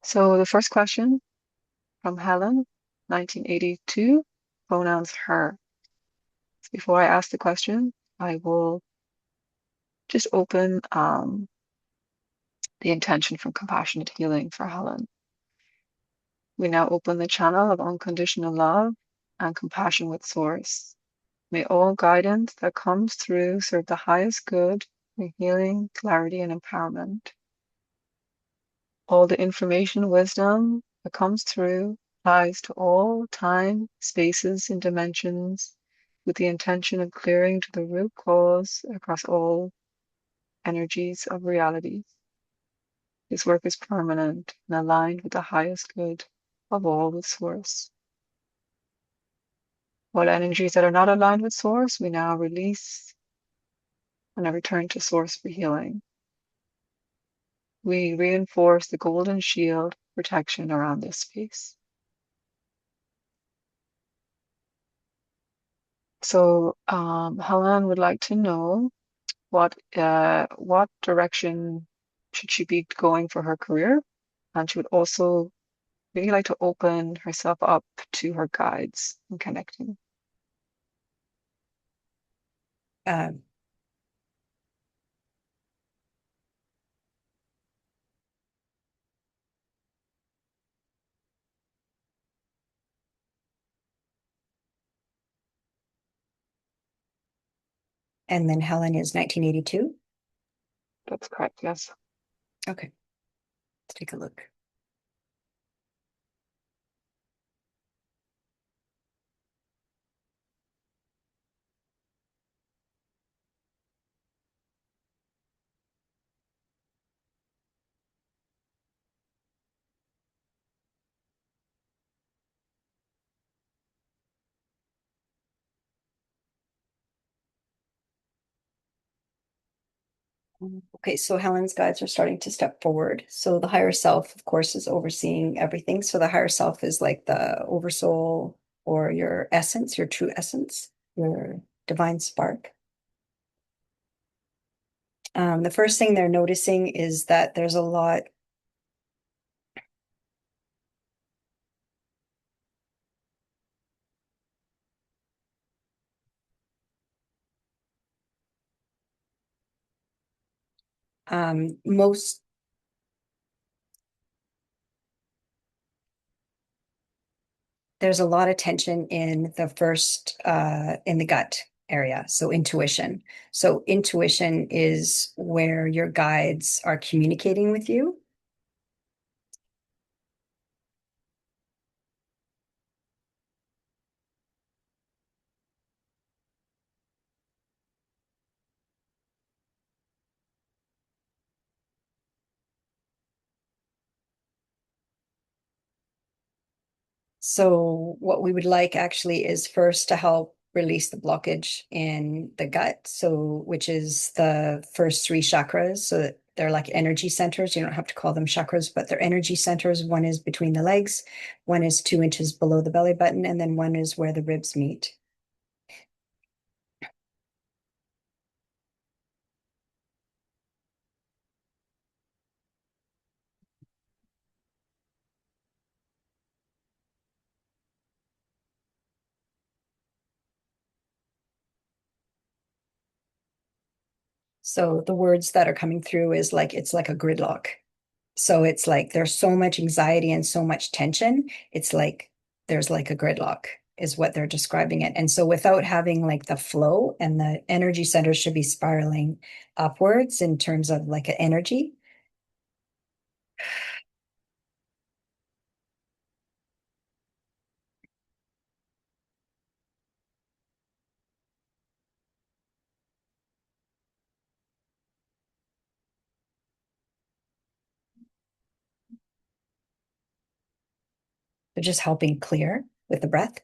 So the first question from Helen, 1982, pronouns her. Before I ask the question, I will just open the intention from compassionate healing for Helen. We now open the channel of unconditional love and compassion with Source. May all guidance that comes through serve the highest good for healing, clarity, and empowerment. All the information, wisdom that comes through applies to all time, spaces, and dimensions with the intention of clearing to the root cause across all energies of reality. This work is permanent and aligned with the highest good of all with Source. What energies that are not aligned with Source, we now release and I return to Source for healing. We reinforce the golden shield protection around this space. So Helen would like to know what direction should she be going for her career, and she would also really like to open herself up to her guides and connecting. Um, and then Helen is 1982. That's correct, yes. Okay, let's take a look. Okay, so Helen's guides are starting to step forward. So the higher self, of course, is overseeing everything. So the higher self is like the oversoul or your essence, your true essence, your divine spark. The first thing they're noticing is that there's a lot. Most there's a lot of tension in the first in the gut area, so intuition. So intuition is where your guides are communicating with you. So what we would like actually is first to help release the blockage in the gut, so which is the first three chakras. So that they're like energy centers. You don't have to call them chakras, but they're energy centers. One is between the legs, one is 2 inches below the belly button, and then one is where the ribs meet. So the words that are coming through is like it's like a gridlock. So it's like there's so much anxiety and so much tension. It's like there's like a gridlock is what they're describing it. And so without having like the flow and the energy centers should be spiraling upwards in terms of like an energy. They're just helping clear with the breath.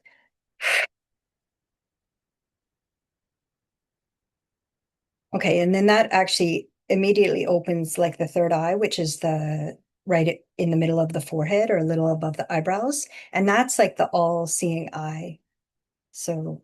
Okay, and then that actually immediately opens like the third eye, which is the right in the middle of the forehead or a little above the eyebrows. And that's like the all-seeing eye. So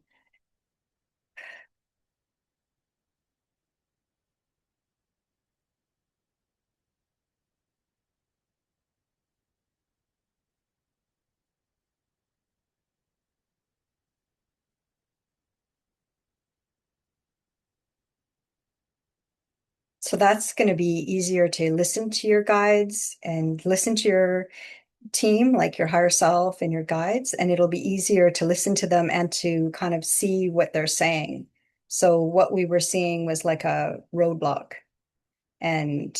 So that's going to be easier to listen to your guides and listen to your team, like your higher self and your guides, and it'll be easier to listen to them and to kind of see what they're saying. So what we were seeing was like a roadblock. And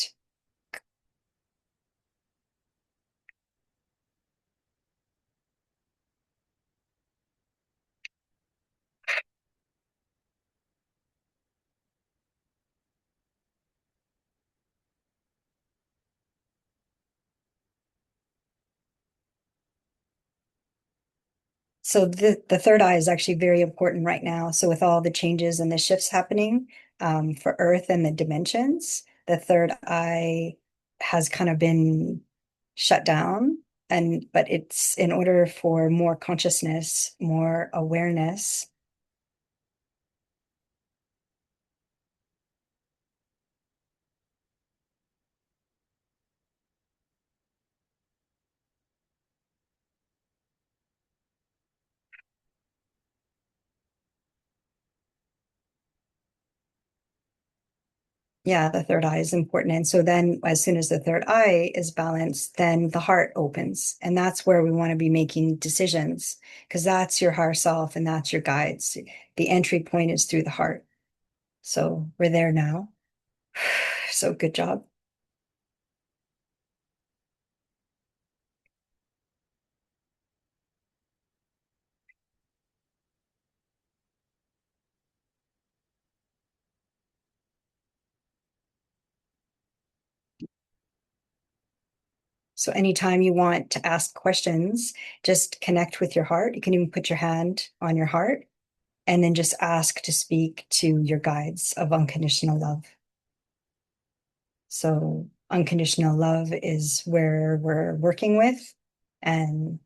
so the third eye is actually very important right now. So with all the changes and the shifts happening for Earth and the dimensions, the third eye has kind of been shut down. And but it's in order for more consciousness, more awareness. Yeah, the third eye is important. And so then as soon as the third eye is balanced, then the heart opens. And that's where we want to be making decisions because that's your higher self and that's your guides. The entry point is through the heart. So we're there now. So good job. So anytime you want to ask questions, just connect with your heart. You can even put your hand on your heart and then just ask to speak to your guides of unconditional love. So unconditional love is where we're working with. And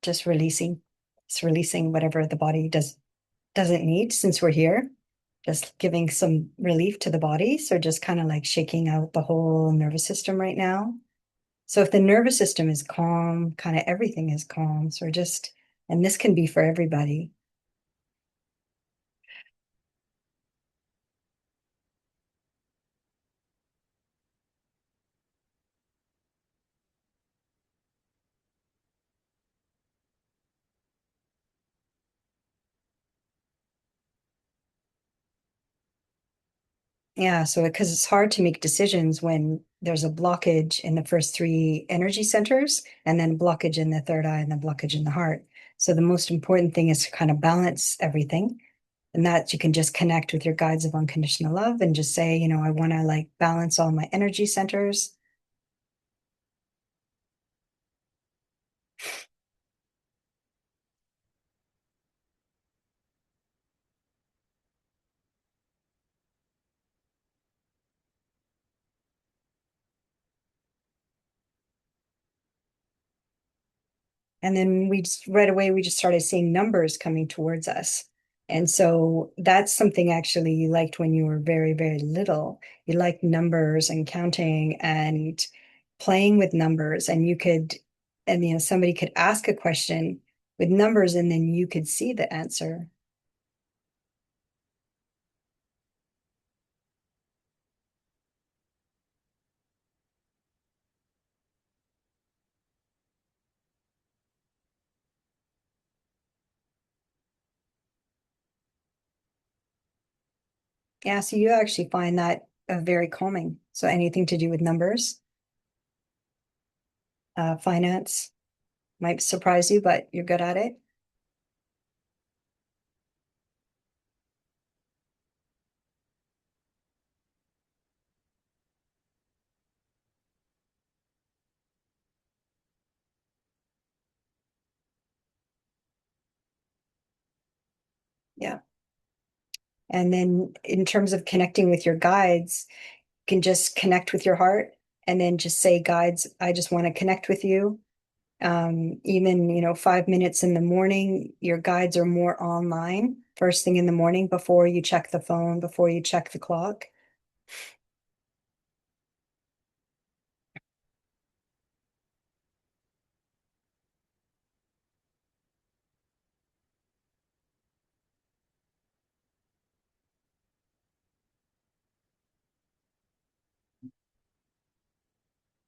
just releasing, it's releasing whatever the body doesn't need since we're here, just giving some relief to the body. So just kind of like shaking out the whole nervous system right now. So if the nervous system is calm, kind of everything is calm. So just, and this can be for everybody. Yeah, so because it's hard to make decisions when there's a blockage in the first three energy centers, and then blockage in the third eye, and then blockage in the heart. So the most important thing is to kind of balance everything, and that you can just connect with your guides of unconditional love and just say, I want to like balance all my energy centers. And then right away we just started seeing numbers coming towards us. And so that's something actually you liked when you were very, very little. You liked numbers and counting and playing with numbers. And somebody could ask a question with numbers and then you could see the answer. Yeah, so you actually find that very calming. So anything to do with numbers, finance might surprise you, but you're good at it. Yeah. And then in terms of connecting with your guides, you can just connect with your heart and then just say, guides, I just want to connect with you. Even, 5 minutes in the morning, your guides are more online. first thing in the morning before you check the phone, before you check the clock.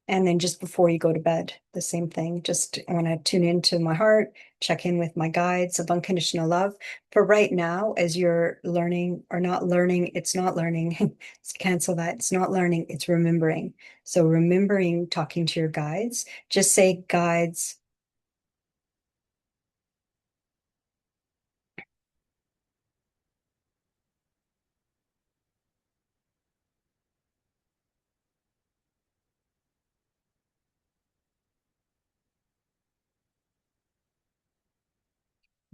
And then just before you go to bed, the same thing. Just want to tune into my heart, check in with my guides of unconditional love. For right now, as you're learning or not learning, it's not learning. Let's cancel that. It's not learning, it's remembering. So remembering talking to your guides, just say guides,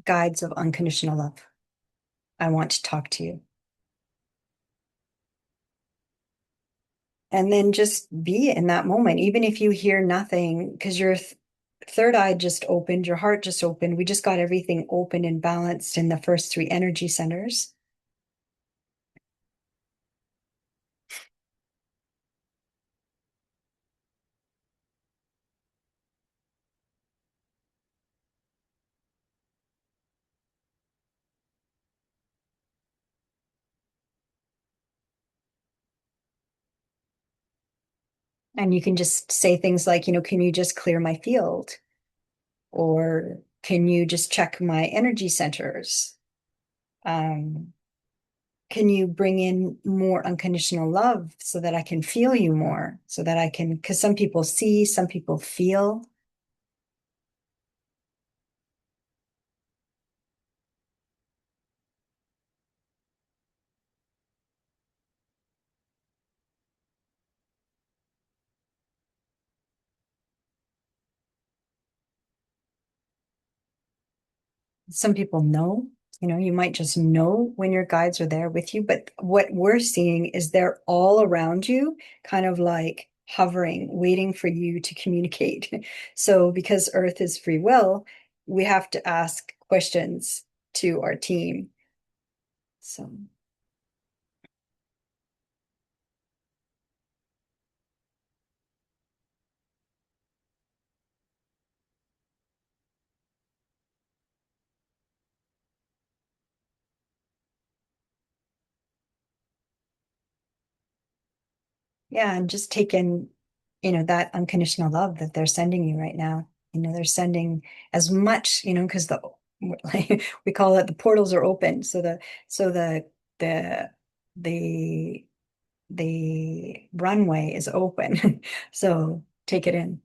guides of unconditional love. I want to talk to you. And then just be in that moment, even if you hear nothing, because your third eye just opened, your heart just opened. We just got everything open and balanced in the first three energy centers. And you can just say things like, can you just clear my field? Or can you just check my energy centers? Um, can you bring in more unconditional love so that I can feel you more? So that I can, because some people see, some people feel. Some people know, you might just know when your guides are there with you, but what we're seeing is they're all around you, kind of like hovering, waiting for you to communicate. So because Earth is free will, we have to ask questions to our team. So yeah, and just take in, that unconditional love that they're sending you right now. They're sending as much, because like, we call it the portals are open. So the the the runway is open. So take it in.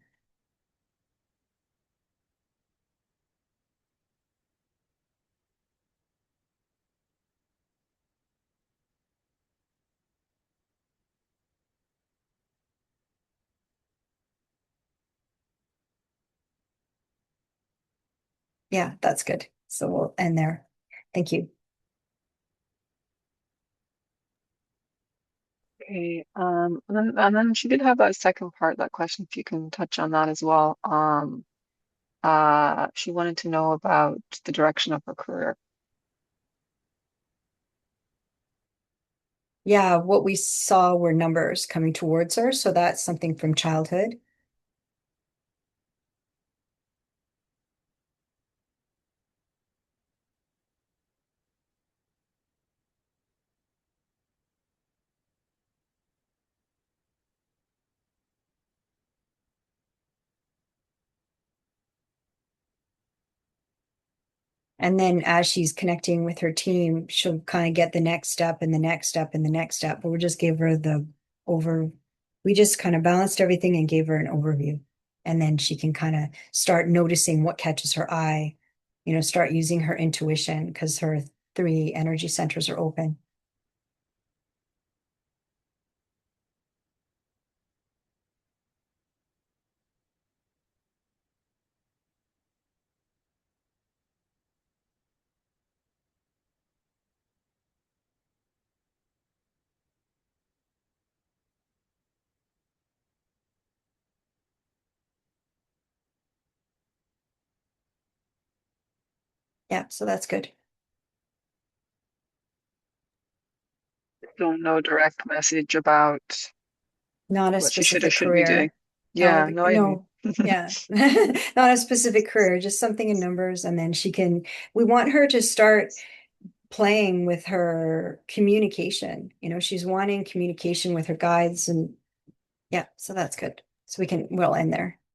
Yeah, that's good. So we'll end there. Thank you. Okay. And then she did have a second part, that question, if you can touch on that as well. She wanted to know about the direction of her career. Yeah, what we saw were numbers coming towards her. So that's something from childhood. And then as she's connecting with her team, she'll kind of get the next step and the next step and the next step. But we just gave her over, we just kind of balanced everything and gave her an overview. And then she can kind of start noticing what catches her eye, start using her intuition because her three energy centers are open. Yeah, so that's good. So no direct message about Not a what she should or specific shouldn't be doing. career. Yeah, no, I agree. No, yeah. Not a specific career, just something in numbers. And then we want her to start playing with her communication. She's wanting communication with her guides and yeah, so that's good. So we'll end there.